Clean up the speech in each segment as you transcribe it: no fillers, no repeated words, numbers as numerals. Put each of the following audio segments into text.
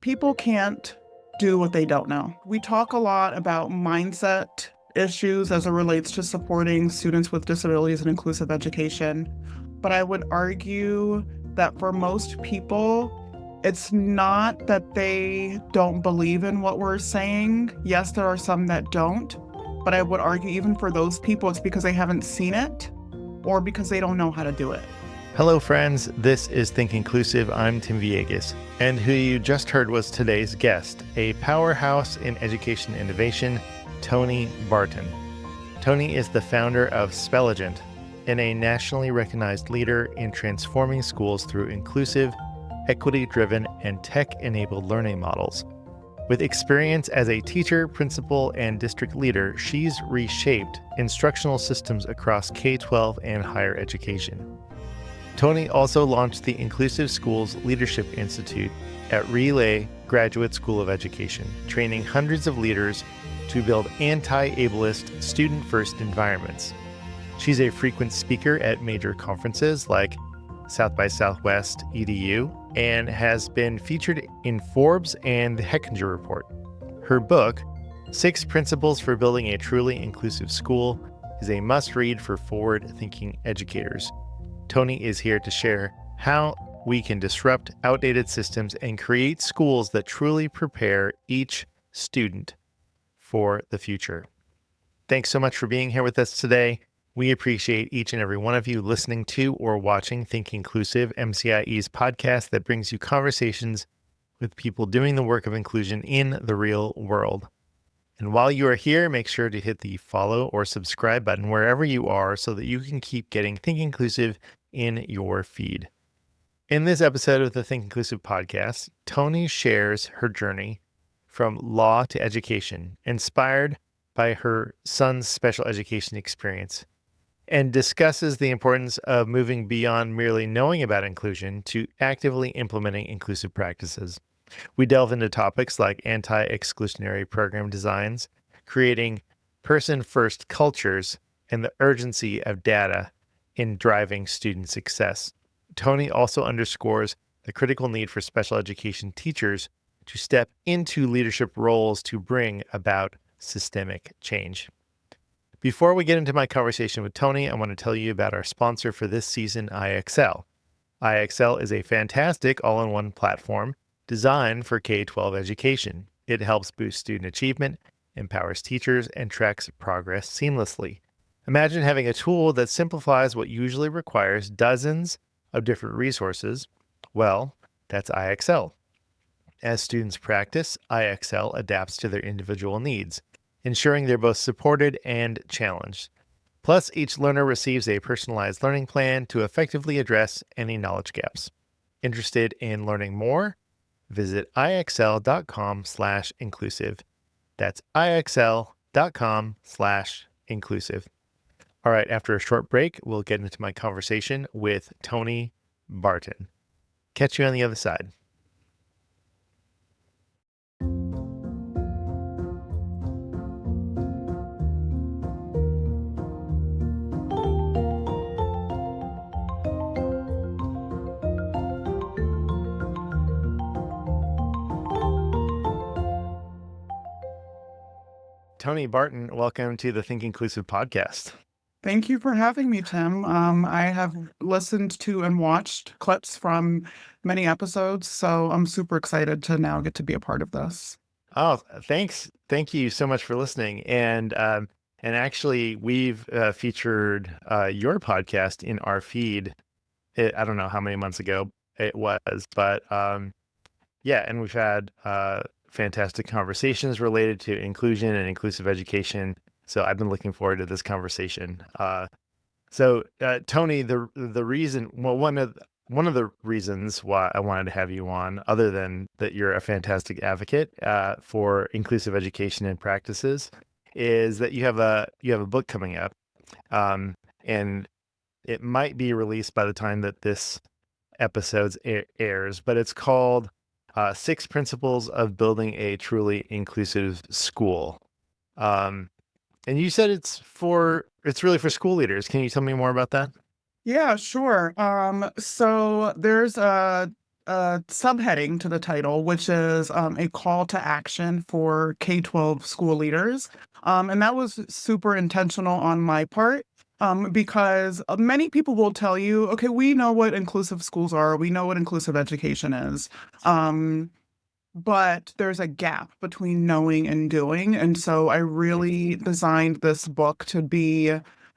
People can't do what they don't know. We talk a lot about mindset issues as it relates to supporting students with disabilities and inclusive education. But I would argue that for most people, it's not that they don't believe in what we're saying. Yes, there are some that don't. But I would argue even for those people, it's because they haven't seen it or because they don't know how to do it. Hello, friends. This is Think Inclusive. I'm Tim Villegas, and who you just heard was today's guest, a powerhouse in education innovation, Toni Barton. Toni is the founder of Speligent and a nationally recognized leader in transforming schools through inclusive, equity-driven, and tech-enabled learning models. With experience as a teacher, principal, and district leader, she's reshaped instructional systems across K-12 and higher education. Toni also launched the Inclusive Schools Leadership Institute at Relay Graduate School of Education, training hundreds of leaders to build anti-ableist, student-first environments. She's a frequent speaker at major conferences like South by Southwest EDU and has been featured in Forbes and the Hechinger Report. Her book, 6 Principles for Building a Truly Inclusive School, is a must-read for forward-thinking educators. Toni is here to share how we can disrupt outdated systems and create schools that truly prepare each student for the future. Thanks so much for being here with us today. We appreciate each and every one of you listening to or watching Think Inclusive, MCIE's podcast that brings you conversations with people doing the work of inclusion in the real world. And while you are here, make sure to hit the follow or subscribe button wherever you are so that you can keep getting Think Inclusive in your feed. In this episode of the Think Inclusive podcast, Toni shares her journey from law to education, inspired by her son's special education experience, and discusses the importance of moving beyond merely knowing about inclusion to actively implementing inclusive practices. We delve into topics like anti-exclusionary program designs, creating person-first cultures, and the urgency of data in driving student success. Toni also underscores the critical need for special education teachers to step into leadership roles to bring about systemic change. Before we get into my conversation with Toni, I want to tell you about our sponsor for this season, IXL. IXL is a fantastic all-in-one platform designed for K-12 education. It helps boost student achievement, empowers teachers, and tracks progress seamlessly. Imagine having a tool that simplifies what usually requires dozens of different resources. Well, that's IXL. As students practice, IXL adapts to their individual needs, ensuring they're both supported and challenged. Plus, each learner receives a personalized learning plan to effectively address any knowledge gaps. Interested in learning more? Visit ixl.com/inclusive. That's ixl.com/inclusive. All right, after a short break, we'll get into my conversation with Toni Barton. Catch you on the other side. Toni Barton, welcome to the Think Inclusive podcast. Thank you for having me, Tim. I have listened to and watched clips from many episodes, so I'm super excited to now get to be a part of this. Oh, thanks. Thank you so much for listening. And actually, we've featured your podcast in our feed. I don't know how many months ago it was, but yeah, and we've had fantastic conversations related to inclusion and inclusive education. So I've been looking forward to this conversation. So Toni, the reason, well, one of the reasons why I wanted to have you on, other than that you're a fantastic advocate for inclusive education and practices, is that you have a book coming up, and it might be released by the time that this episode airs, but it's called 6 Principles of Building a Truly Inclusive School. And you said it's really for school leaders. Can you tell me more about that? Yeah, sure. So there's a a subheading to the title, which is a call to action for K-12 school leaders. And that was super intentional on my part. Because many people will tell you, okay, we know what inclusive schools are, we know what inclusive education is. But there's a gap between knowing and doing. And so I really designed this book to be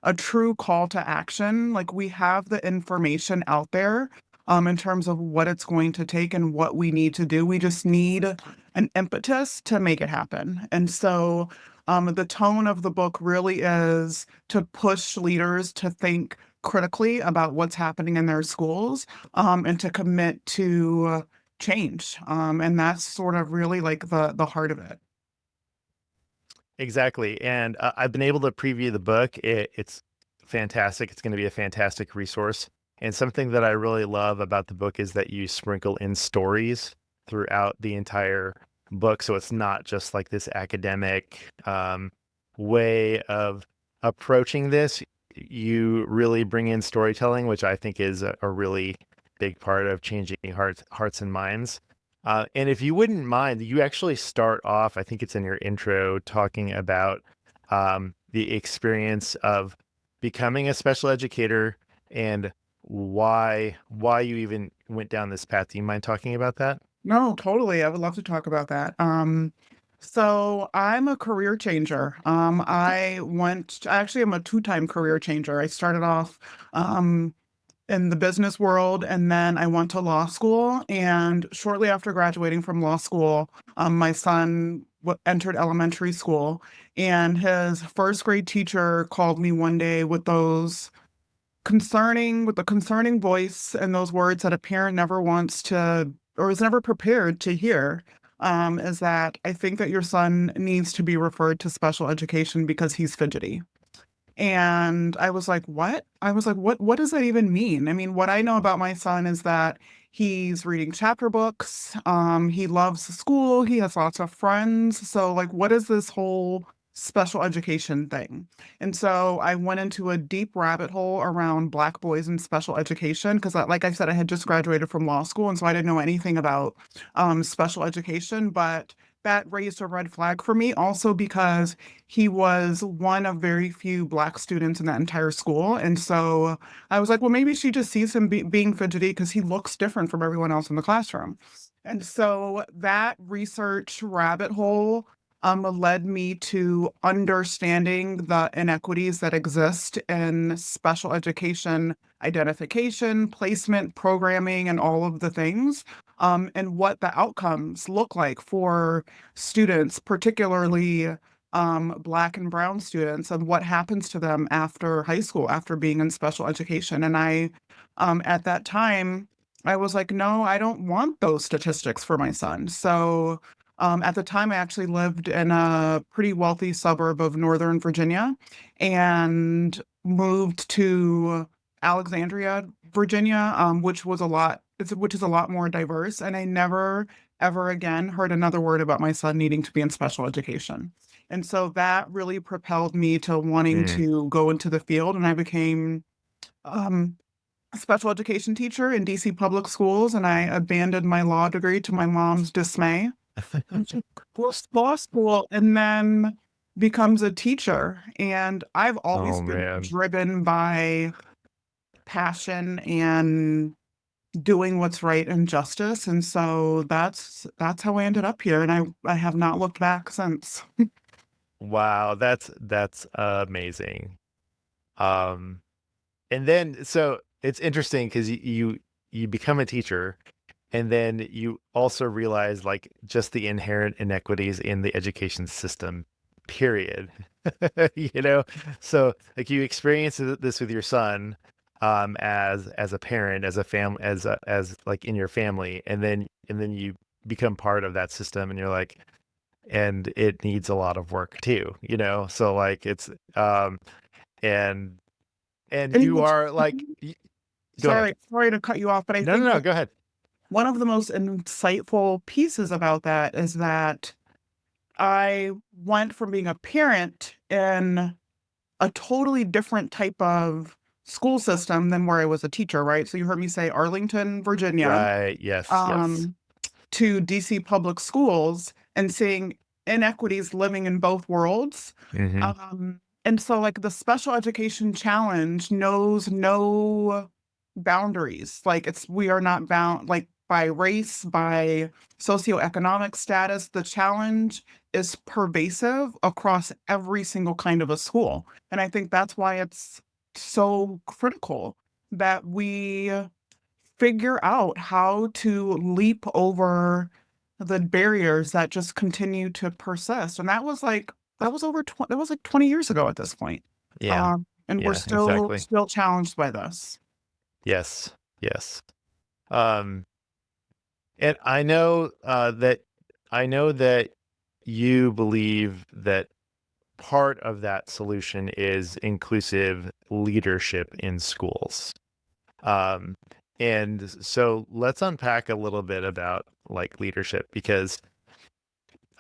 a true call to action. Like we have the information out there in terms of what it's going to take and what we need to do. We just need an impetus to make it happen. And so the tone of the book really is to push leaders to think critically about what's happening in their schools and to commit to change. And that's sort of really like the heart of it. Exactly. And I've been able to preview the book. It's fantastic. It's going to be a fantastic resource. And something that I really love about the book is that you sprinkle in stories throughout the entire book. So it's not just like this academic way of approaching this. You really bring in storytelling, which I think is a really big part of changing hearts and minds. And if you wouldn't mind, you actually start off, I think it's in your intro, talking about the experience of becoming a special educator and why you even went down this path. Do you mind talking about that? No, totally. I would love to talk about that. So I'm a career changer. Actually, I'm a two-time career changer. I started off in the business world, and then I went to law school. And shortly after graduating from law school, my son entered elementary school, and his first grade teacher called me one day with the concerning voice and those words that a parent never wants to or is never prepared to hear. Is that I think that your son needs to be referred to special education because he's fidgety. And I was like, "What?" I was like, What does that even mean?" I mean, what I know about my son is that he's reading chapter books, he loves school, he has lots of friends, so, like, what is this whole special education thing? And so I went into a deep rabbit hole around Black boys in special education because, like I said, I had just graduated from law school, and so I didn't know anything about, special education, but that raised a red flag for me also because he was one of very few Black students in that entire school. And so I was like, well, maybe she just sees him being fidgety because he looks different from everyone else in the classroom. And so that research rabbit hole led me to understanding the inequities that exist in special education identification, placement, programming, and all of the things, and what the outcomes look like for students, particularly Black and Brown students, and what happens to them after high school, after being in special education. And at that time, I was like, no, I don't want those statistics for my son. So at the time, I actually lived in a pretty wealthy suburb of Northern Virginia and moved to Alexandria, Virginia, which is a lot more diverse. And I never, ever again heard another word about my son needing to be in special education. And so that really propelled me to wanting Mm. to go into the field. And I became um, a special education teacher in DC public schools. And I abandoned my law degree to my mom's dismay. Goes to law school and then becomes a teacher. And I've always Oh been man. driven by passion and doing what's right and justice. And so that's how I ended up here. And I have not looked back since. Wow, that's amazing. Um, and then so it's interesting because you become a teacher, and then you also realize like just the inherent inequities in the education system, period. You know, so like you experience this with your son, as a parent, as a family, as like in your family, and then you become part of that system, and you're like, and it needs a lot of work too, you know? So like it's and And you are like go ahead. sorry to cut you off, but I No, no, think no, that go ahead. one of the most insightful pieces about that is that I went from being a parent in a totally different type of school system than where I was a teacher, right? So you heard me say Arlington, Virginia, Right. Yes. Yes. um, to DC public schools and seeing inequities living in both worlds. Hmm. And so, like, the special education challenge knows no boundaries. Like, we are not bound, like, by race, by socioeconomic status. The challenge is pervasive across every single kind of a school. And I think that's why it's so critical that we figure out how to leap over the barriers that just continue to persist. And that was like 20 years ago at this point. Yeah. And we're Yeah. Exactly. still challenged by this. Yes. Yes. Um, and I know that you believe that part of that solution is inclusive leadership in schools. Um, and so let's unpack a little bit about like leadership because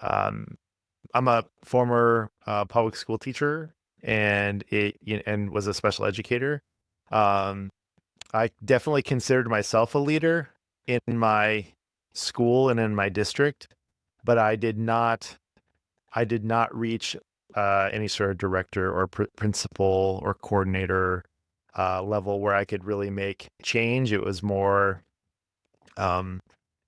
um, I'm a former public school teacher and was a special educator. Um, I definitely considered myself a leader in my school and in my district, but I did not reach any sort of director or principal or coordinator level where I could really make change. It was more, um,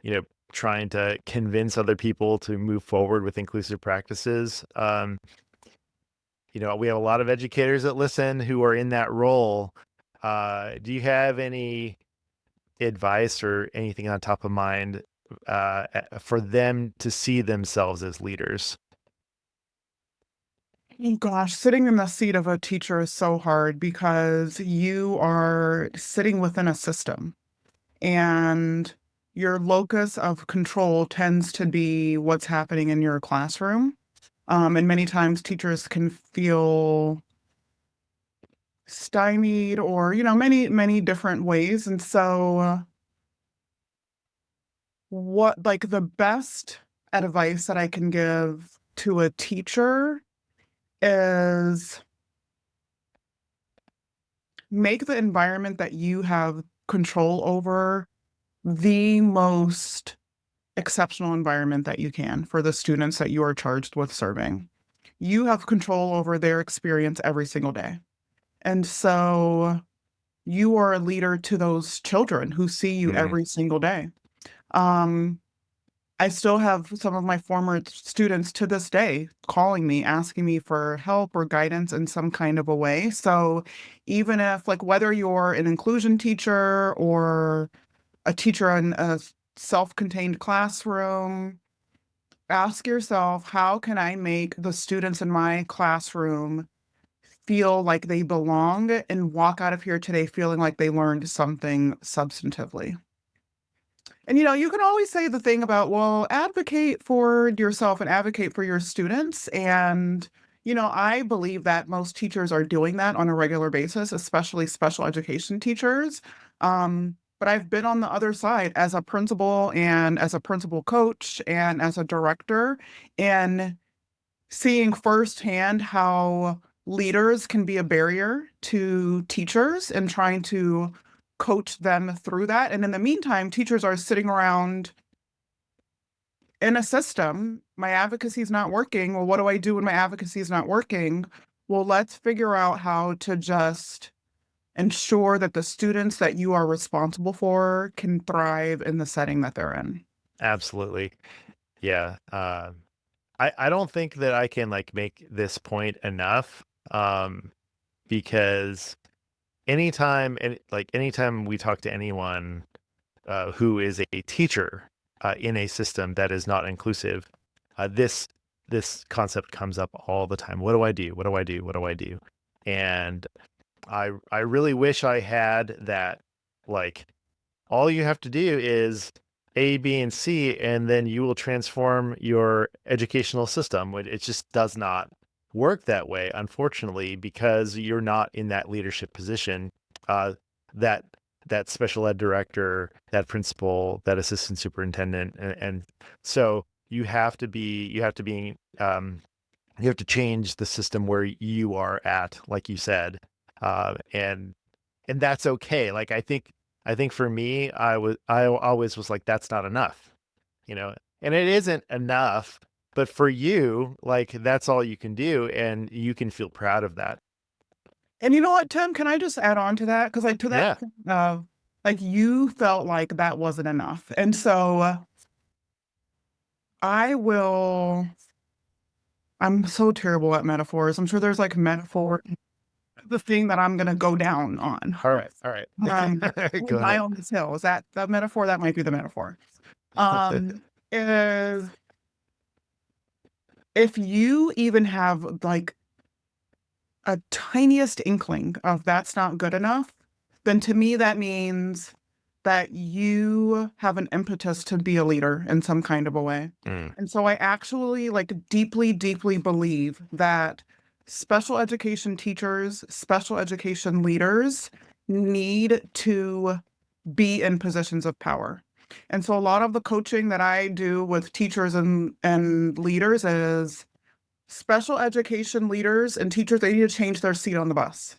you know, trying to convince other people to move forward with inclusive practices. We have a lot of educators that listen who are in that role. Do you have any advice or anything on top of mind for them to see themselves as leaders? Oh gosh, sitting in the seat of a teacher is so hard because you are sitting within a system and your locus of control tends to be what's happening in your classroom. And many times teachers can feel stymied or, many different ways. And so, like, the best advice that I can give to a teacher is make the environment that you have control over the most exceptional environment that you can for the students that you are charged with serving. You have control over their experience every single day. And so you are a leader to those children who see you Mm, every single day. Um, I still have some of my former students to this day calling me, asking me for help or guidance in some kind of a way. So even if, like, whether you're an inclusion teacher or a teacher in a self-contained classroom, ask yourself, how can I make the students in my classroom feel like they belong and walk out of here today feeling like they learned something substantively? And you can always say the thing about, well, advocate for yourself and advocate for your students. And, I believe that most teachers are doing that on a regular basis, especially special education teachers. But I've been on the other side as a principal and as a principal coach and as a director, and seeing firsthand how leaders can be a barrier to teachers and trying to coach them through that. And in the meantime, teachers are sitting around in a system. My advocacy is not working. Well, what do I do when my advocacy is not working? Well, let's figure out how to just ensure that the students that you are responsible for can thrive in the setting that they're in. absolutely. Yeah. I don't think that I can like make this point enough. Because anytime we talk to anyone who is a teacher in a system that is not inclusive, this concept comes up all the time. What do I do? What do I do? What do I do? And I really wish I had that. Like, all you have to do is A, B, and C, and then you will transform your educational system. It just does not work that way, unfortunately, because you're not in that leadership position. That that special ed director, that principal, that assistant superintendent, and so you have to change the system where you are at, like you said, and and that's okay. Like I think for me, I always was like, that's not enough, you know, and it isn't enough, but for you, like that's all you can do, and you can feel proud of that. And you know what, Tim, can I just add on to that? Because to that Yeah. point of like you felt like that wasn't enough. And so I will, I'm so terrible at metaphors. I'm sure there's like metaphor, the thing that I'm gonna go down on. All right. All right. Go Die ahead. on this hill. Is that the metaphor? That might be the metaphor. Um, is if you even have like a tiniest inkling of that's not good enough, then to me that means that you have an impetus to be a leader in some kind of a way. Mm, And so I actually like deeply, deeply believe that special education teachers, special education leaders need to be in positions of power. And so a lot of the coaching that I do with teachers and leaders is special education leaders and teachers, they need to change their seat on the bus.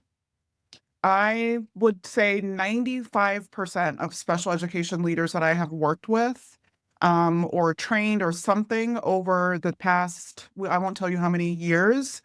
I would say 95% of special education leaders that I have worked with or trained or something over the past, I won't tell you how many years,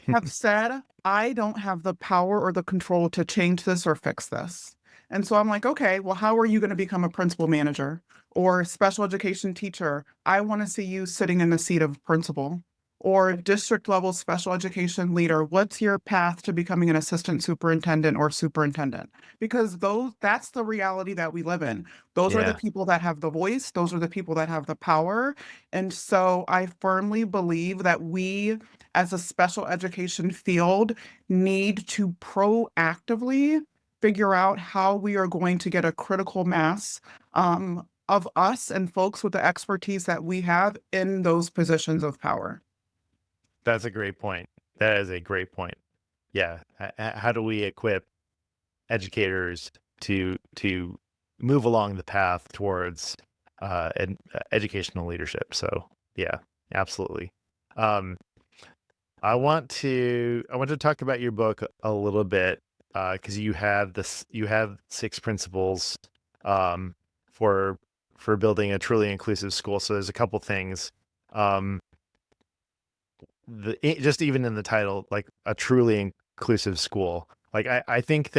have said, I don't have the power or the control to change this or fix this. And so I'm like, okay, well, how are you going to become a principal manager or special education teacher? I want to see you sitting in the seat of principal or district level special education leader. What's your path to becoming an assistant superintendent or superintendent? Because that's the reality that we live in. Those are the yeah. people that have the voice. Those are the people that have the power. And so I firmly believe that we as a special education field need to proactively figure out how we are going to get a critical mass of us and folks with the expertise that we have in those positions of power. That's a great point. That is a great point. Yeah. How do we equip educators to move along the path towards educational leadership? So yeah, absolutely. Um, I want to talk about your book a little bit because you have 6 principles um, for building a truly inclusive school. So there's a couple things. Um, just even in the title, like a truly inclusive school. Like I think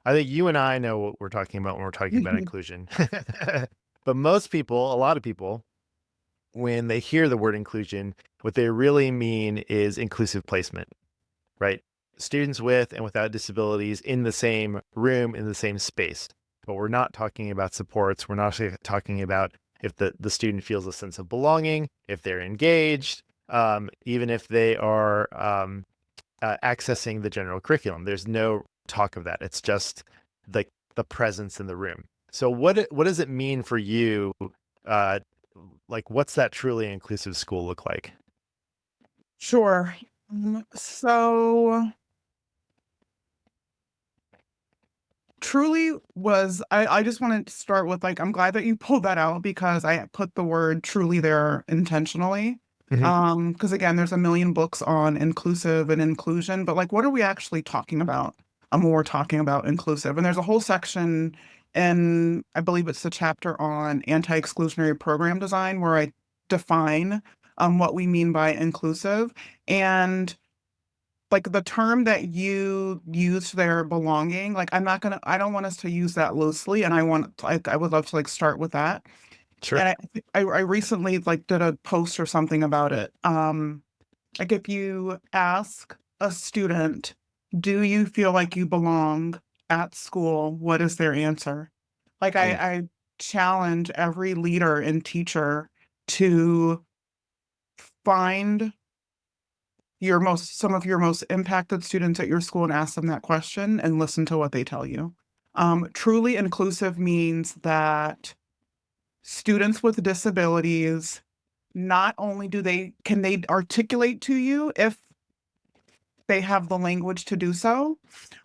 you and I know what we're talking about when we're talking about inclusion. But most people, a lot of people, when they hear the word inclusion, what they really mean is inclusive placement, right? Students with and without disabilities in the same room, in the same space. But we're not talking about supports. We're not talking about if the student feels a sense of belonging, if they're engaged, even if they are accessing the general curriculum. There's no talk of that. It's just the presence in the room. So what does it mean for you? Uh, like, what's that truly inclusive school look like? Sure. So truly was I just want to start with like I'm glad that you pulled that out because I put the word truly there intentionally. Mhm. Because again, there's a million books on inclusive and inclusion, but like what are we actually talking about when we're talking about inclusive? And there's a whole section in I believe it's the chapter on anti-exclusionary program design where I define what we mean by inclusive. And like the term that you used there, belonging, like I don't want us to use that loosely. And I would love to like start with that. Sure. And I recently like did a post or something about it. Like if you ask a student, do you feel like you belong at school? What is their answer? Like Mm. I challenge every leader and teacher to find some of your most impacted students at your school and ask them that question and listen to what they tell you. Truly inclusive means that students with disabilities not only can they articulate to you if they have the language to do so,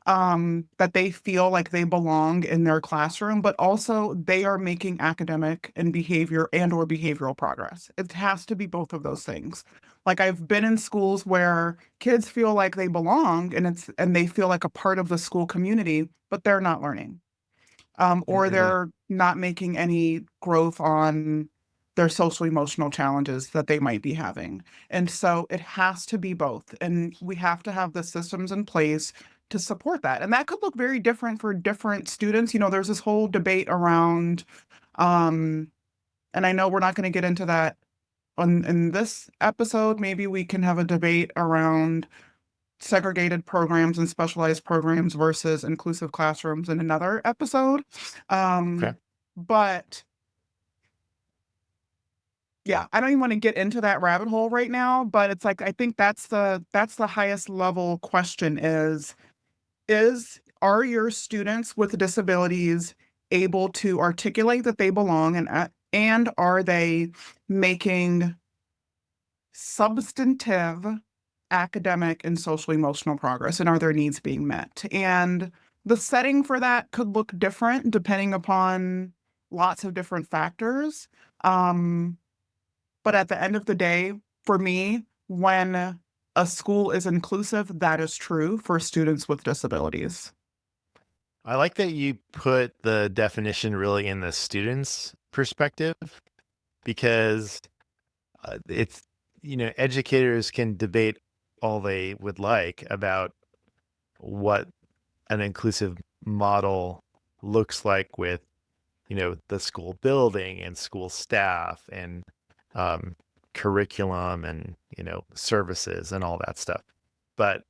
that they feel like they belong in their classroom, but also they are making academic and or behavioral progress. It has to be both of those things. Like I've been in schools where kids feel like they belong and they feel like a part of the school community, but they're not learning. Or Hmm. they're not making any growth on their social emotional challenges that they might be having. And so it has to be both. And we have to have the systems in place to support that. And that could look very different for different students. There's this whole debate around, um, and I know we're not going to get into that in this episode. Maybe we can have a debate around segregated programs and specialized programs versus inclusive classrooms in another episode. Okay. But yeah, I don't even want to get into that rabbit hole right now, but it's like I think that's the highest level question is are your students with disabilities able to articulate that they belong and are they making substantive academic and social emotional progress, and are their needs being met? And the setting for that could look different depending upon lots of different factors. Um, but at the end of the day, for me, when a school is inclusive, that is true for students with disabilities. I like that you put the definition really in the student's perspective because it's, educators can debate all they would like about what an inclusive model looks like with, the school building and school staff and um, curriculum and, services and all that stuff. But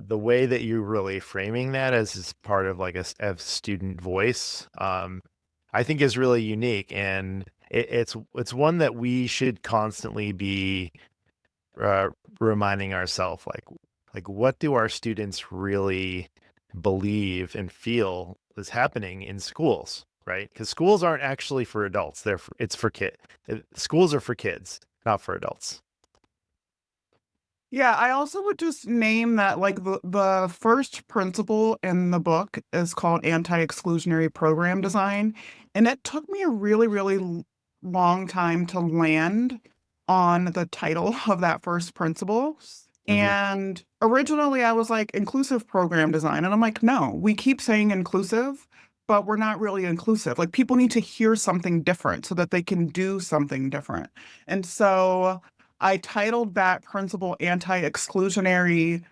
the way that you're really framing that as part of like a student voice, I think is really unique, and it's one that we should constantly be uh, reminding ourselves, like what do our students really believe and feel is happening in schools, right? Because schools aren't actually for adults; it's for kid. Schools are for kids, not for adults. Yeah, I also would just name that like the first principle in the book is called anti-exclusionary program design. And it took me a really, really long time to land on the title of that first principle. Hmm. And originally I was like inclusive program design. And I'm like, no, we keep saying inclusive, but we're not really inclusive. Like people need to hear something different so that they can do something different. And so I titled that principle anti-exclusionary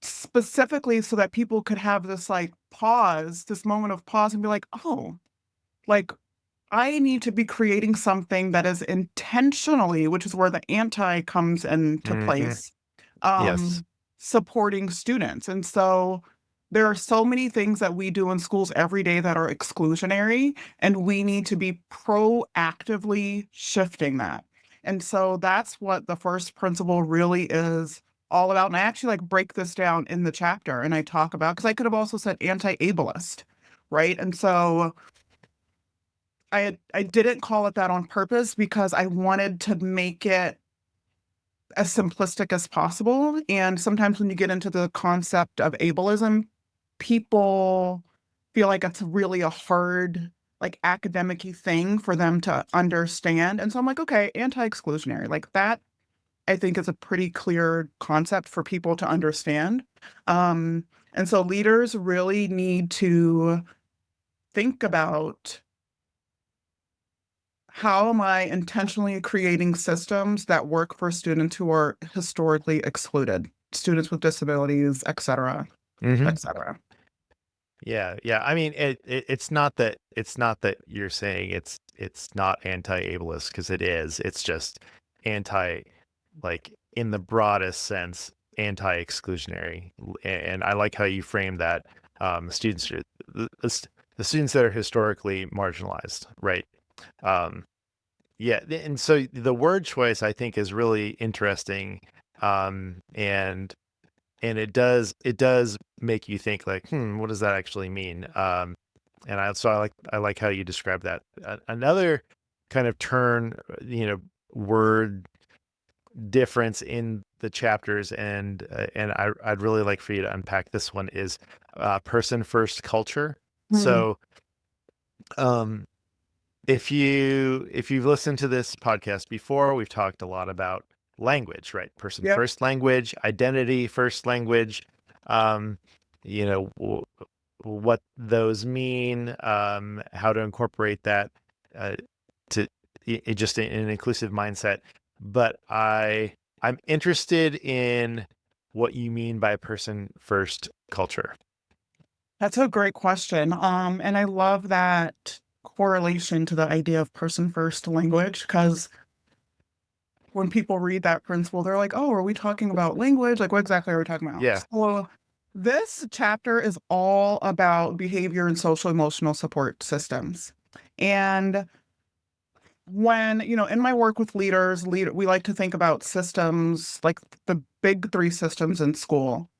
specifically so that people could have this like pause, this moment of pause and be like, oh, like I need to be creating something that is intentionally, which is where the anti comes into Hmm. place, Yes. um, supporting students. And so there are so many things that we do in schools every day that are exclusionary, and we need to be proactively shifting that. And so that's what the first principle really is all about. And I actually like break this down in the chapter and I talk about, because I could have also said anti-ableist, right? And so I didn't call it that on purpose because I wanted to make it as simplistic as possible. And sometimes when you get into the concept of ableism, people feel like it's really a hard, like academic thing for them to understand. And so I'm like, okay, anti-exclusionary, like that, I think is a pretty clear concept for people to understand. Um, and so leaders really need to think about how am I intentionally creating systems that work for students who are historically excluded, students with disabilities, et cetera, Hmm. et cetera. Yeah, yeah. I mean, it's not that you're saying it's not anti-ableist because it is. It's just anti, like in the broadest sense, anti-exclusionary. And I like how you frame that. Students are the students that are historically marginalized, right? Um, yeah, and so the word choice I think is really interesting, and it does make you think like, what does that actually mean? And I like how you describe that. Another kind of turn, word difference in the chapters, and I'd really like for you to unpack this one, is person first culture. Mm. So um, if you've listened to this podcast before, we've talked a lot about language, right? Person Yep. first language, identity first language, um, you know, what those mean, how to incorporate that uh, to just in an inclusive mindset. But I'm interested in what you mean by person first culture. That's a great question. And I love that correlation to the idea of person first language, because when people read that principle, they're like, oh, are we talking about language? Like, what exactly are we talking about? Yeah. So, this chapter is all about behavior and social emotional support systems. And when, in my work with leaders, we like to think about systems like the big three systems in school: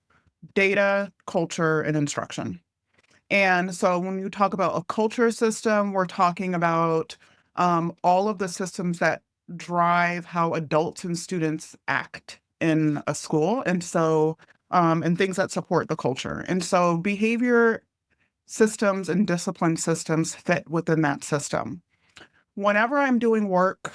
data, culture, and instruction. And so when you talk about a culture system, we're talking about all of the systems that drive how adults and students act in a school. And so, and things that support the culture. And so behavior systems and discipline systems fit within that system. Whenever I'm doing work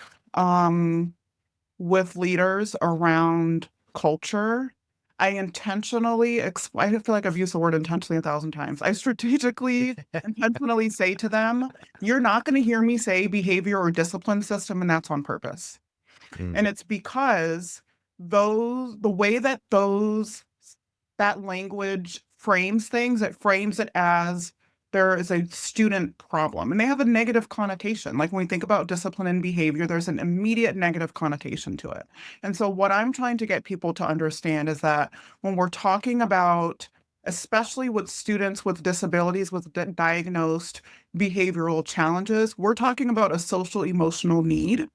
with leaders around culture, I intentionally, I feel like I've used the word intentionally 1,000 times. I strategically, intentionally say to them, you're not going to hear me say behavior or discipline system, and that's on purpose. Mm. And it's because the way that that language frames things, it frames it as there is a student problem, and they have a negative connotation. Like when we think about discipline and behavior, there's an immediate negative connotation to it. And so what I'm trying to get people to understand is that when we're talking about, especially with students with disabilities with diagnosed behavioral challenges, we're talking about a social emotional need,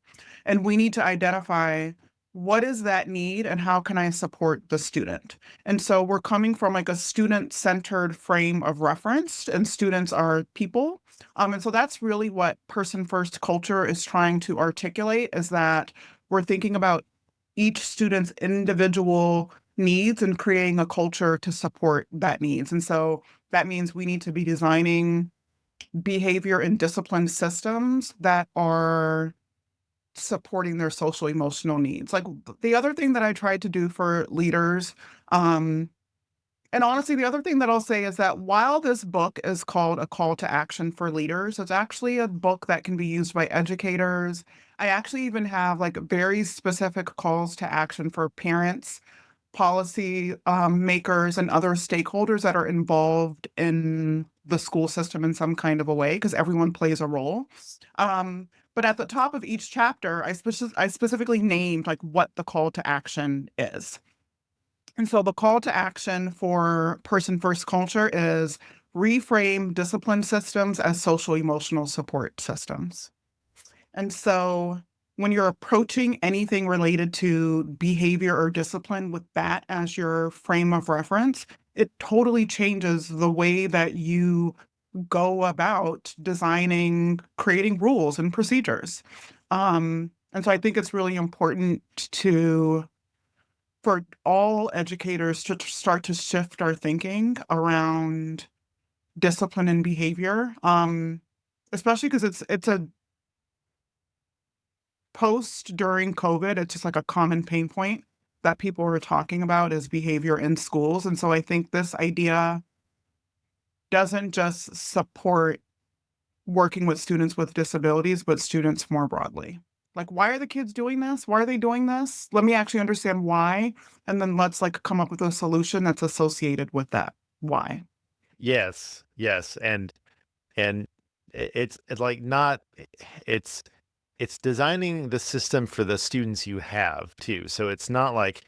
and we need to identify what is that need and how can I support the student. And so we're coming from like a student-centered frame of reference, and students are people. And so that's really what person-first culture is trying to articulate, is that we're thinking about each student's individual needs and creating a culture to support that needs. And so that means we need to be designing behavior and discipline systems that are supporting their social emotional needs. Like the other thing that I tried to do for leaders, um, and honestly, the other thing that I'll say is that while this book is called A Call to Action for Leaders, it's actually a book that can be used by educators. I actually even have like very specific calls to action for parents, policy makers, and other stakeholders that are involved in the school system in some kind of a way, because everyone plays a role. But at the top of each chapter, I specifically named like what the call to action is. And so the call to action for person first culture is reframe discipline systems as social emotional support systems. And so when you're approaching anything related to behavior or discipline with that as your frame of reference, it totally changes the way that you go about designing, creating rules and procedures. And so I think it's really important for all educators to start to shift our thinking around discipline and behavior, especially because it's a post during COVID, it's just like a common pain point that people were talking about is behavior in schools. And so I think this idea doesn't just support working with students with disabilities, but students more broadly. Like, why are the kids doing this? Why are they doing this? Let me actually understand why. And then let's like come up with a solution that's associated with that. Why? Yes, yes, and it's like not it's it's designing the system for the students you have too. So it's not like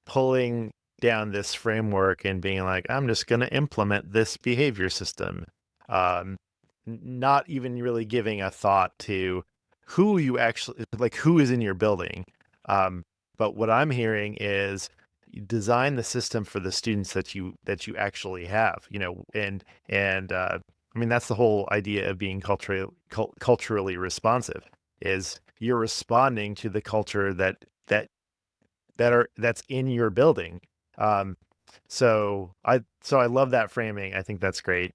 pulling down this framework and being like, I'm just going to implement this behavior system. Um, Not even really giving a thought to who you actually like, who is in your building. Um, but what I'm hearing is you design the system for the students that you actually have, and I mean that's the whole idea of being culturally responsive is you're responding to the culture that that's in your building. Um, so I love that framing. I think that's great.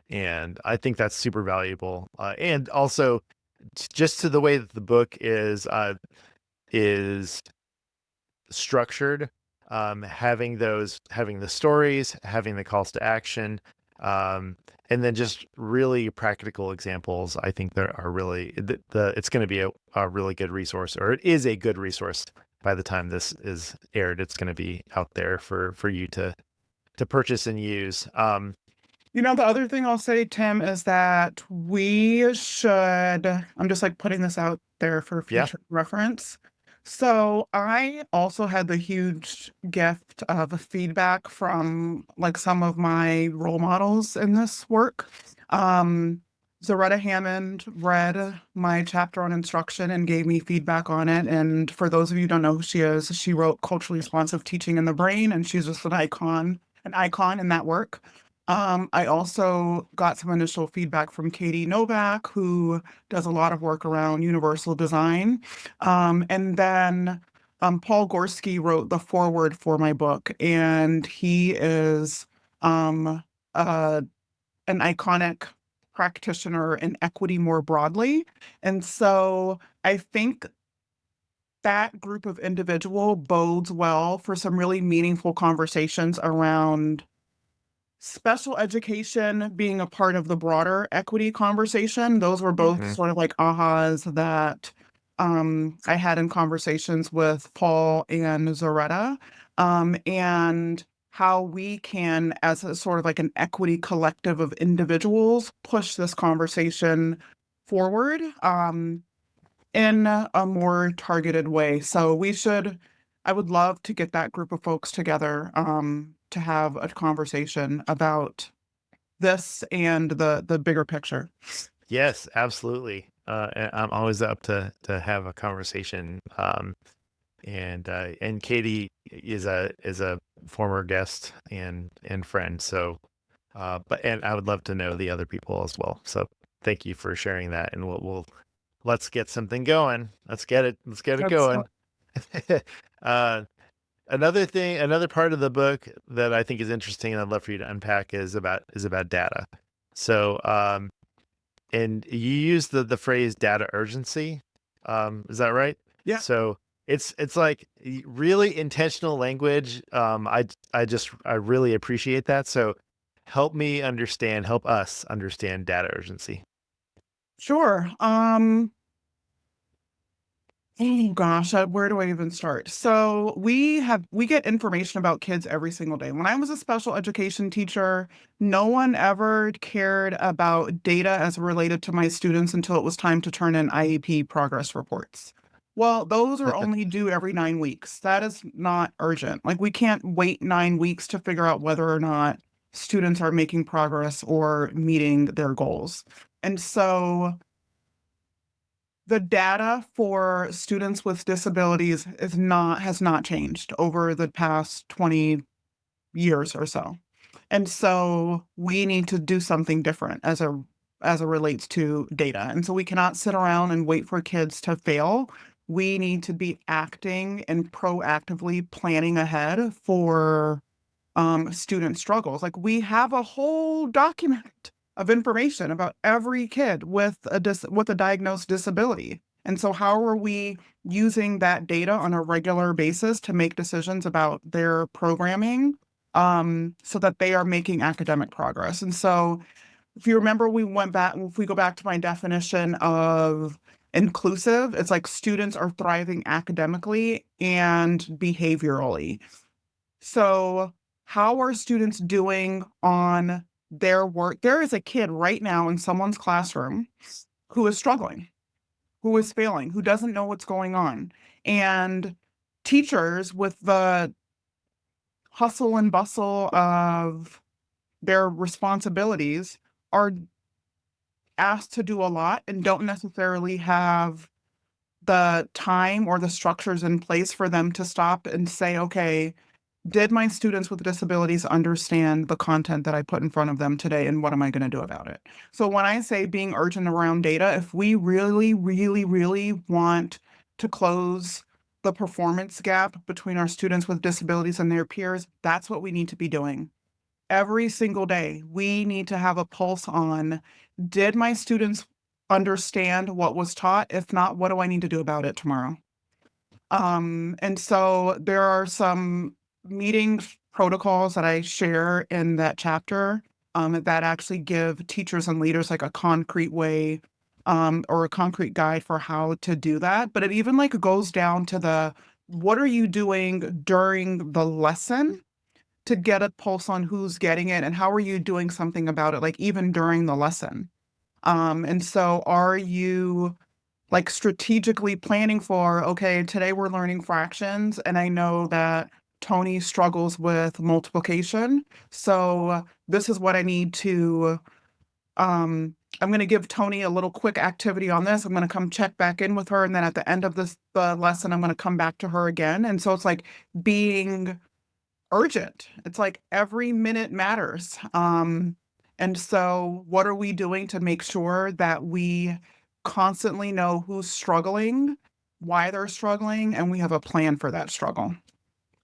And I think that's super valuable. And also just to the way that the book is structured, having the stories, having the calls to action, um, and then just really practical examples. I think there are really it's going to be a really good resource, or it is a good resource by the time this is aired. It's going to be out there for you to purchase and use. The other thing I'll say, Tim, is that we should, I'm just like putting this out there for Yeah. future reference. So I also had the huge gift of feedback from like some of my role models in this work. Um, Zaretta Hammond read my chapter on instruction and gave me feedback on it. And for those of you who don't know who she is, she wrote Culturally Responsive Teaching in the Brain, and she's just an icon in that work. I also got some initial feedback from Katie Novak, who does a lot of work around universal design. And then Paul Gorski wrote the foreword for my book, and he is um, uh, an iconic practitioner in equity more broadly. And so I think that group of individual bodes well for some really meaningful conversations around special education being a part of the broader equity conversation. Those were both Mhm. sort of like ahas that I had in conversations with Paul and Zaretta, and how we can, as a sort of like an equity collective of individuals, push this conversation forward in a more targeted way. So I would love to get that group of folks together to have a conversation about this and the bigger picture. Yes, absolutely. And I'm always up to have a conversation. And Katie is a former guest and friend. So, and I would love to know the other people as well. So thank you for sharing that. And let's get something going. Let's get it That's going. uh, another part of the book that I think is interesting and I'd love for you to unpack is about data. So, and you use the phrase data urgency. Is that right? Yeah, So it's like really intentional language. I really appreciate that. So help us understand data urgency. sure. Oh gosh, where do I even start? So we get information about kids every single day. When I was a special education teacher, no one ever cared about data as related to my students until it was time to turn in IEP progress reports. Well, those are only due every 9 weeks. That is not urgent. Like we can't wait 9 weeks to figure out whether or not students are making progress or meeting their goals. And so the data for students with disabilities has not changed over the past 20 years or so. And so we need to do something different as it relates to data. And so we cannot sit around and wait for kids to fail. We need to be acting and proactively planning ahead for student struggles. Like we have a whole document of information about every kid with a diagnosed disability. And so how are we using that data on a regular basis to make decisions about their programming so that they are making academic progress? And so if you remember, if we go back to my definition of inclusive, it's like students are thriving academically and behaviorally. So, how are students doing on their work? There is a kid right now in someone's classroom who is struggling, who is failing, who doesn't know what's going on. And teachers, with the hustle and bustle of their responsibilities, are asked to do a lot and don't necessarily have the time or the structures in place for them to stop and say, okay, did my students with disabilities understand the content that I put in front of them today, and what am I going to do about it? So when I say being urgent around data, if we really, really, really want to close the performance gap between our students with disabilities and their peers, that's what we need to be doing. Every single day, we need to have a pulse on, did my students understand what was taught? If not, what do I need to do about it tomorrow? And so there are some meeting protocols that I share in that chapter, that actually give teachers and leaders like a concrete way, or a concrete guide for how to do that. But it even like goes down to the, what are you doing during the lesson to get a pulse on who's getting it and how are you doing something about it, like even during the lesson. And so are you like strategically planning for, okay, today we're learning fractions, and I know that Toni struggles with multiplication. So this is what I need to, I'm going to give Toni a little quick activity on this. I'm going to come check back in with her. And then at the end of the lesson, I'm going to come back to her again. And so it's like being urgent. It's like every minute matters. And so what are we doing to make sure that we constantly know who's struggling, why they're struggling, and we have a plan for that struggle?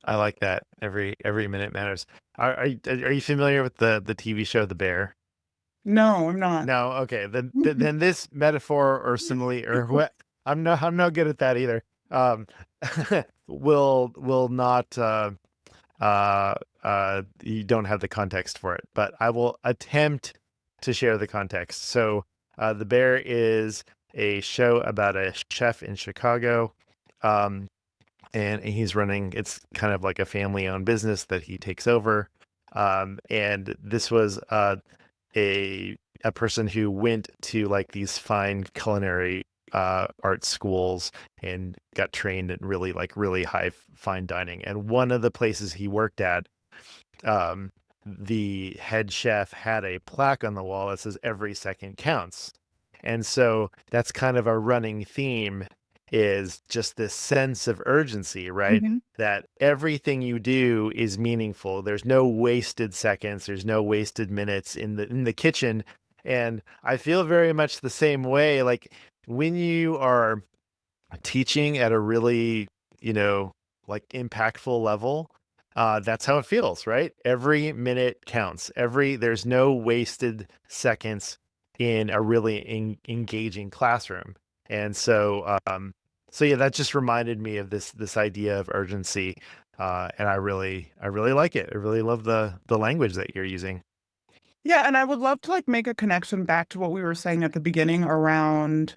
I like that. Every minute matters. Are you familiar with the TV show The Bear? No, I'm not. No, okay. Then this metaphor or simile or what, I'm no good at that either. Um, will not you don't have the context for it, but I will attempt to share the context. So, The Bear is a show about a chef in Chicago. Um, and he's running, it's kind of like a family-owned business that he takes over. And this was a person who went to like these fine culinary art schools and got trained in really high fine dining. And one of the places he worked at, um, the head chef had a plaque on the wall that says every second counts. And so that's kind of a running theme, is just this sense of urgency, right? Mhm. That everything you do is meaningful. There's no wasted seconds, there's no wasted minutes in the kitchen. And I feel very much the same way. Like when you are teaching at a really, you know, like impactful level, that's how it feels, right? Every minute counts. There's no wasted seconds in a really engaging classroom. And so yeah, that just reminded me of this idea of urgency. And I really like it. I really love the language that you're using. Yeah, and I would love to like make a connection back to what we were saying at the beginning around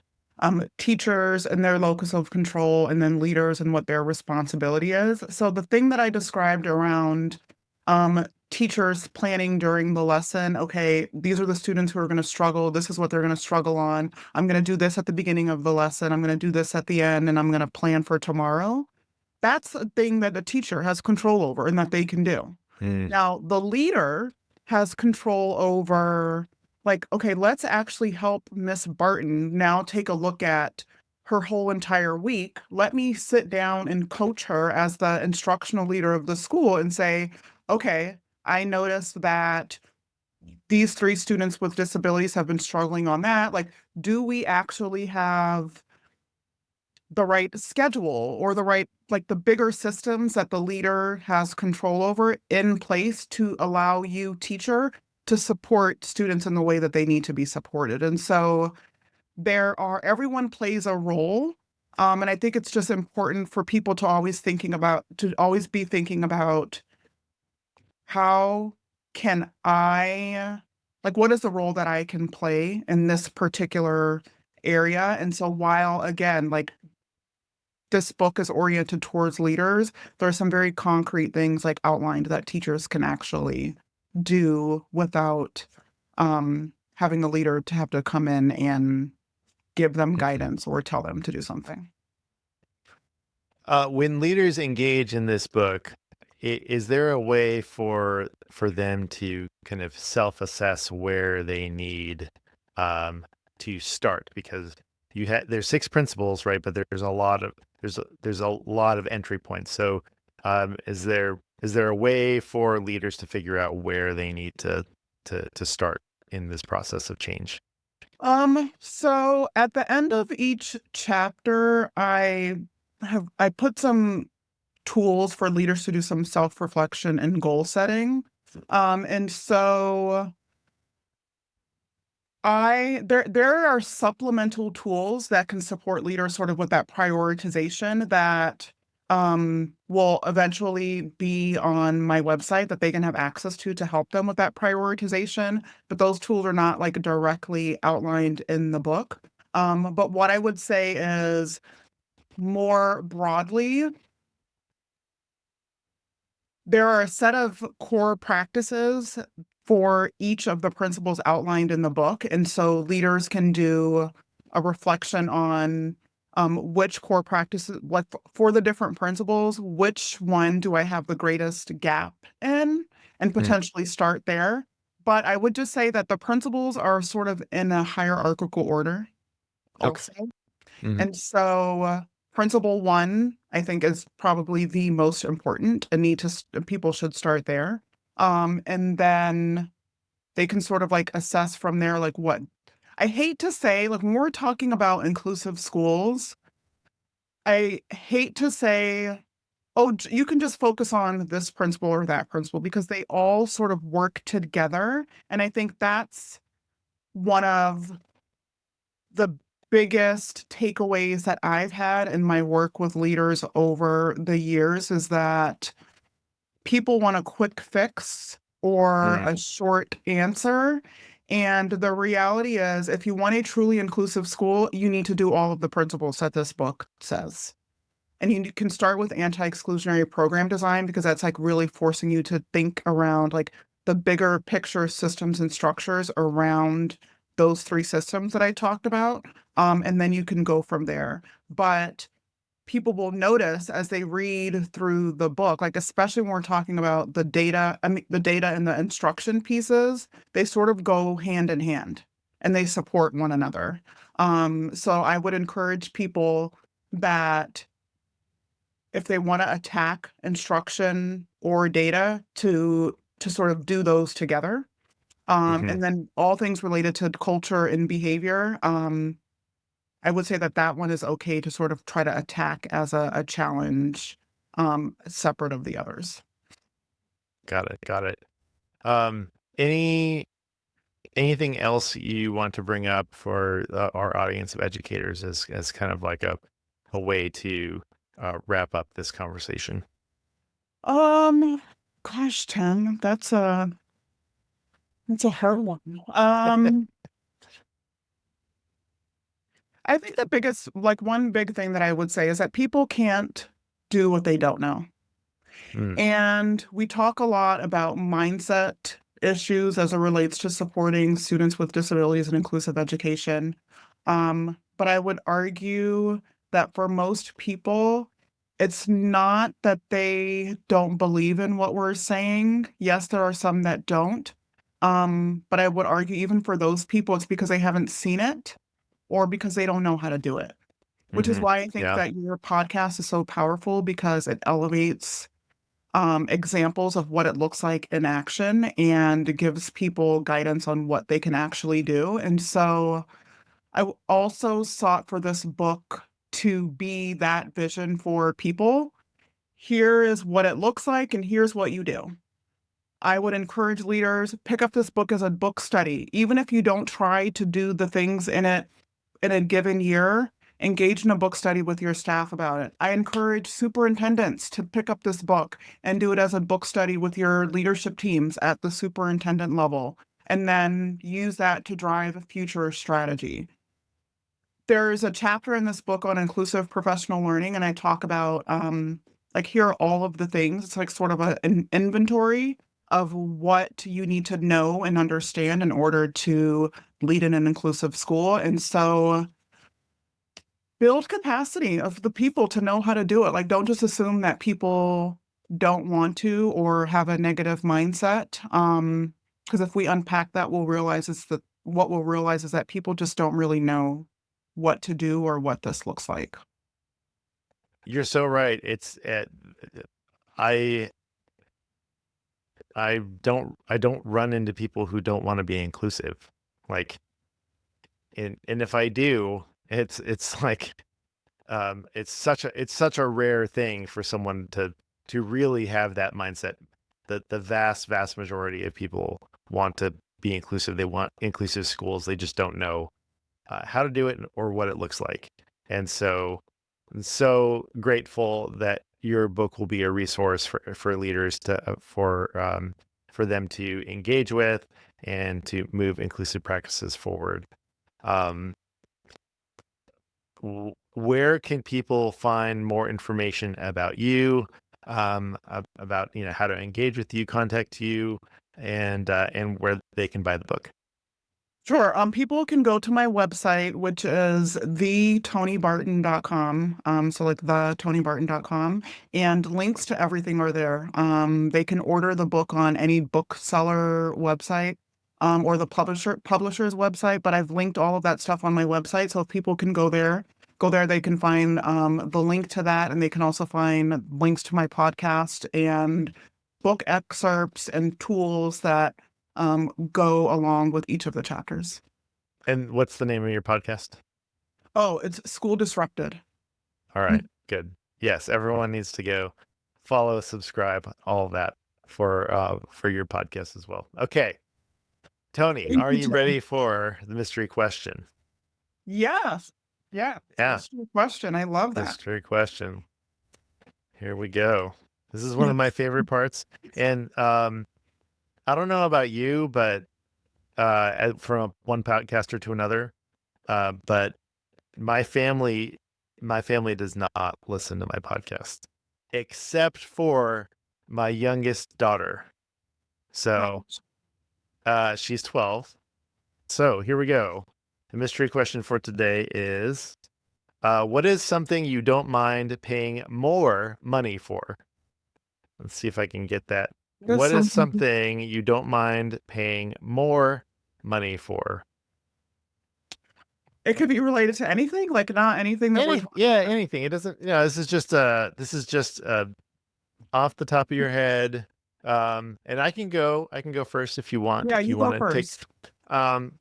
teachers and their locus of control, and then leaders and what their responsibility is. So the thing that I described around teachers planning during the lesson, okay, these are the students who are going to struggle. This is what they're going to struggle on. I'm going to do this at the beginning of the lesson. I'm going to do this at the end, and I'm going to plan for tomorrow. That's a thing that the teacher has control over and that they can do. Mm. Now, the leader has control over, like, okay, let's actually help Miss Barton now take a look at her whole entire week. Let me sit down and coach her as the instructional leader of the school and say, okay, I noticed that these three students with disabilities have been struggling on that. Like, do we actually have the right schedule or the right, like the bigger systems that the leader has control over in place to allow you, teacher, to support students in the way that they need to be supported? And so everyone plays a role. And I think it's just important for people to always be thinking about, how can I, like, what is the role that I can play in this particular area? And so while again, like, this book is oriented towards leaders, there are some very concrete things like outlined that teachers can actually do without having the leader to have to come in and give them Mhm. guidance or tell them to do something. When leaders engage in this book, is there a way for them to kind of self-assess where they need um, to start? Because there's six principles, right? But there's a lot of entry points. So, is there a way for leaders to figure out where they need to start in this process of change? So at the end of each chapter, I I put some tools for leaders to do some self-reflection and goal setting. And so there are supplemental tools that can support leaders sort of with that prioritization that will eventually be on my website that they can have access to help them with that prioritization. But those tools are not like directly outlined in the book. But what I would say is more broadly, there are a set of core practices for each of the principles outlined in the book. And so leaders can do a reflection on which core practices, like for the different principles, which one do I have the greatest gap in, and Mm. potentially start there. But I would just say that the principles are sort of in a hierarchical order Okay. also. Mhm. And so, principle one, I think, is probably the most important and people should start there. And then they can sort of like assess from there, like what I hate to say, like when we're talking about inclusive schools, I hate to say, oh, you can just focus on this principle or that principle because they all sort of work together. And I think that's one of the biggest takeaways that I've had in my work with leaders over the years is that people want a quick fix or Mm. a short answer. And the reality is, if you want a truly inclusive school, you need to do all of the principles that this book says. And you can start with anti-exclusionary program design because that's like really forcing you to think around like the bigger picture systems and structures around those three systems that I talked about. And then you can go from there. But people will notice as they read through the book, like especially when we're talking about the data, the data and the instruction pieces, they sort of go hand in hand and they support one another. So I would encourage people that if they want to attack instruction or data to sort of do those together. Mhm. And then all things related to culture and behavior, I would say that that one is okay to sort of try to attack as a challenge, separate of the others. Got it. Got it. Um, any anything else you want to bring up for our audience of educators as kind of like a way to wrap up this conversation? Um, Gosh, Tim, that's a hard one. I think the biggest, like one big thing that I would say is that people can't do what they don't know. Mm. And we talk a lot about mindset issues as it relates to supporting students with disabilities and inclusive education. But I would argue that for most people, it's not that they don't believe in what we're saying. Yes, there are some that don't. But I would argue even for those people, it's because they haven't seen it or because they don't know how to do it. Which is Hmm. why I think Yeah. that your podcast is so powerful because it elevates examples of what it looks like in action and gives people guidance on what they can actually do. And so also sought for this book to be that vision for people. Here is what it looks like, and here's what you do. I would encourage leaders pick up this book as a book study, even if you don't try to do the things in it in a given year, engage in a book study with your staff about it. I encourage superintendents to pick up this book and do it as a book study with your leadership teams at the superintendent level, and then use that to drive future strategy. There's a chapter in this book on inclusive professional learning, and I talk about like here are all of the things. It's like sort of an inventory of what you need to know and understand in order to lead in an inclusive school. And so build capacity of the people to know how to do it. Like, don't just assume that people don't want to or have a negative mindset. Because if we unpack that, we'll realize is that people just don't really know what to do or what this looks like. You're so right. I I don't run into people who don't want to be inclusive. Like, and if I do, it's like It's such a rare thing for someone to really have that mindset. The vast majority of people want to be inclusive. They want inclusive schools. They just don't know how to do it or what it looks like. And so I'm so grateful that your book will be a resource for leaders for them to engage with and to move inclusive practices forward. Um, where can people find more information about you, about how to engage with you, contact you, and where they can buy the book? Sure. People can go to my website, which is thetonibarton.com. So like thetonibarton.com, and links to everything are there. They can order the book on any bookseller website, or the publisher's website, but I've linked all of that stuff on my website. So if people can go there, they can find the link to that, and they can also find links to my podcast and book excerpts and tools that go along with each of the chapters. And what's the name of your podcast? Oh, it's School Disrupted. All right, good. Yes, everyone needs to go follow, subscribe, all of that for your podcast as well. Okay, Toni, Thank are you, you Tim. ready for the mystery question? Yes. Yeah. Yeah, That's your question. I love that. mystery question. Here we go. This is one of my favorite parts, and I don't know about you, but from one podcaster to another, but my family does not listen to my podcast, except for my youngest daughter. So she's 12. So here we go. The mystery question for today is, what is something you don't mind paying more money for? Let's see if I can get that. What is something you don't mind paying more money for? It could be related to anything, like not anything that we're talking about. Anything. It doesn't, this is just off the top of your head. And I can go first if you want. Yeah, If you you go want to take, first.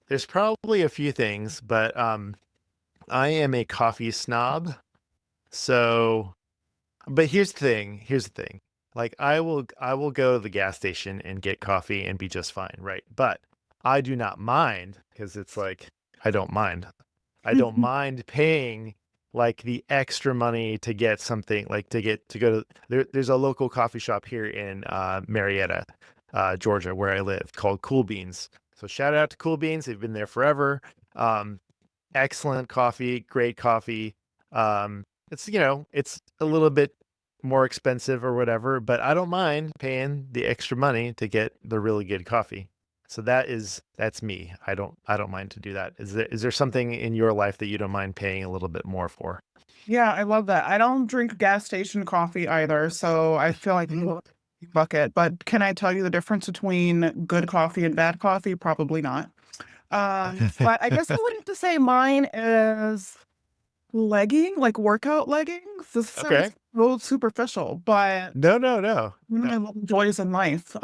there's probably a few things, but I am a coffee snob. So, but here's the thing. Like I will go to the gas station and get coffee and be just fine, right? But I do not mind, because it's like I don't mind. I don't mind paying like the extra money to get something, like to go to there's a local coffee shop here in Marietta, Georgia, where I live, called Cool Beans. So shout out to Cool Beans. They've been there forever. Excellent coffee, great coffee. It's it's a little bit more expensive or whatever, but I don't mind paying the extra money to get the really good coffee. So that's me. I don't mind to do that. Is there something in your life that you don't mind paying a little bit more for? Yeah, I love that. I don't drink gas station coffee either, so I feel like bucket. But can I tell you the difference between good coffee and bad coffee? Probably not. But I guess I would have to say mine is like workout leggings. This sounds Okay. a little superficial, but No. one of my little joys in life.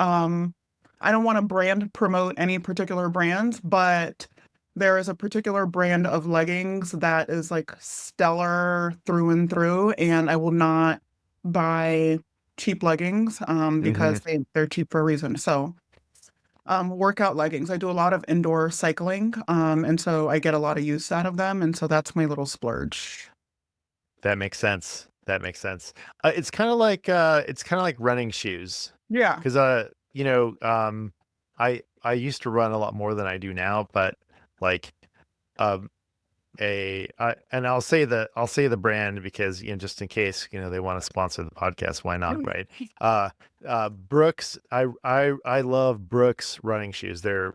I don't want to brand promote any particular brands, but there is a particular brand of leggings that is like stellar through and through, and I will not buy cheap leggings Mhm. because they're cheap for a reason. So workout leggings. I do a lot of indoor cycling, and so I get a lot of use out of them, and so that's my little splurge. That makes sense. That makes sense. It's kind of like running shoes, Yeah. because I used to run a lot more than I do now, but like um and I'll say the brand because just in case they want to sponsor the podcast, why not, right? Uh Brooks, I love Brooks running shoes. They're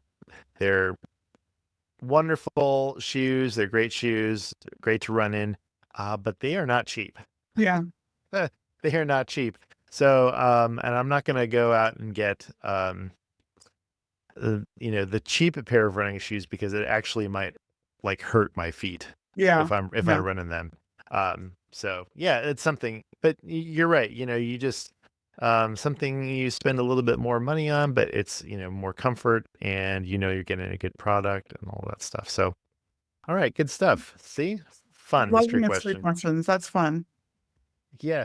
wonderful shoes. They're great shoes, great to run in. But they are not cheap. Yeah. They are not cheap. So and I'm not going to go out and get the cheap pair of running shoes, because it actually might like hurt my feet Yeah. if I'm Yeah. running them. So yeah, it's something, but you're right. You just something you spend a little bit more money on, but it's more comfort, and you're getting a good product and all that stuff. So all right, good stuff. See, Fun Love mystery mystery question. questions. That's fun. Yeah.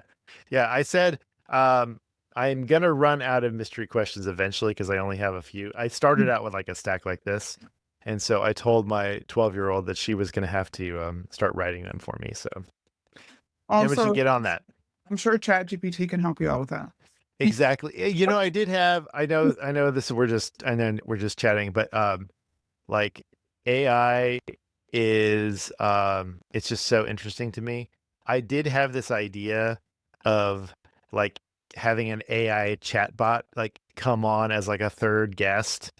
Yeah. I said I'm going to run out of mystery questions eventually because I only have a few. I started out with like a stack like this. And so I told my 12-year-old that she was going to have to start writing them for me. So Emma should Also, get on that. I'm sure ChatGPT can help you out with that. Exactly. I did have, I know this, I know we're just chatting, but like AI is, it's just so interesting to me. I did have this idea of like having an AI chatbot like come on as like a third guest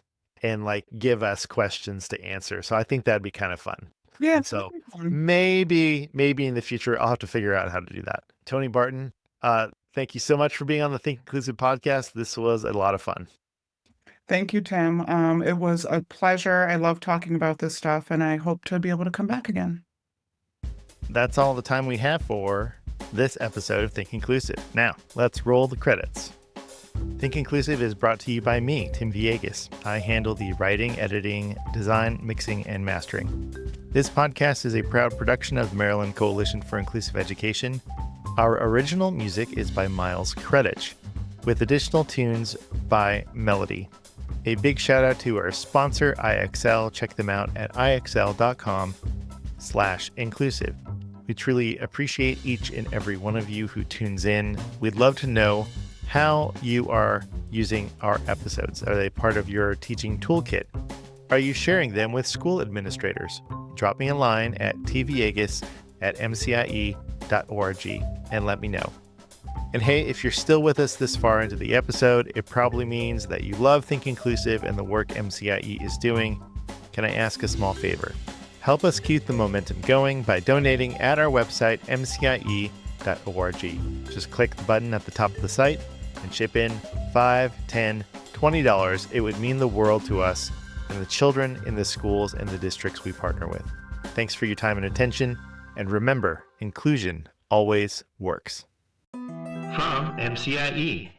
and like give us questions to answer. So I think that'd be kind of fun. Yeah, And that'd so be fun. maybe in the future I'll have to figure out how to do that. Toni Barton, thank you so much for being on the Think Inclusive podcast. This was a lot of fun. Thank you, Tim. It was a pleasure. I love talking about this stuff, and I hope to be able to come back again. That's all the time we have for this episode of Think Inclusive. Now, let's roll the credits. Think Inclusive is brought to you by me, Tim Villegas. I handle the writing, editing, design, mixing, and mastering. This podcast is a proud production of the Maryland Coalition for Inclusive Education. Our original music is by Miles Credich, with additional tunes by Melody. A big shout out to our sponsor, IXL. Check them out at ixl.com/inclusive. We truly appreciate each and every one of you who tunes in. We'd love to know how you are using our episodes. Are they part of your teaching toolkit? Are you sharing them with school administrators? Drop me a line at tvegas@mcie.org and let me know. And hey, if you're still with us this far into the episode, it probably means that you love Think Inclusive and the work MCIE is doing. Can I ask a small favor? Help us keep the momentum going by donating at our website, mcie.org. Just click the button at the top of the site and chip in $5, $10, $20. It would mean the world to us and the children in the schools and the districts we partner with. Thanks for your time and attention. And remember, inclusion always works. From MCIE.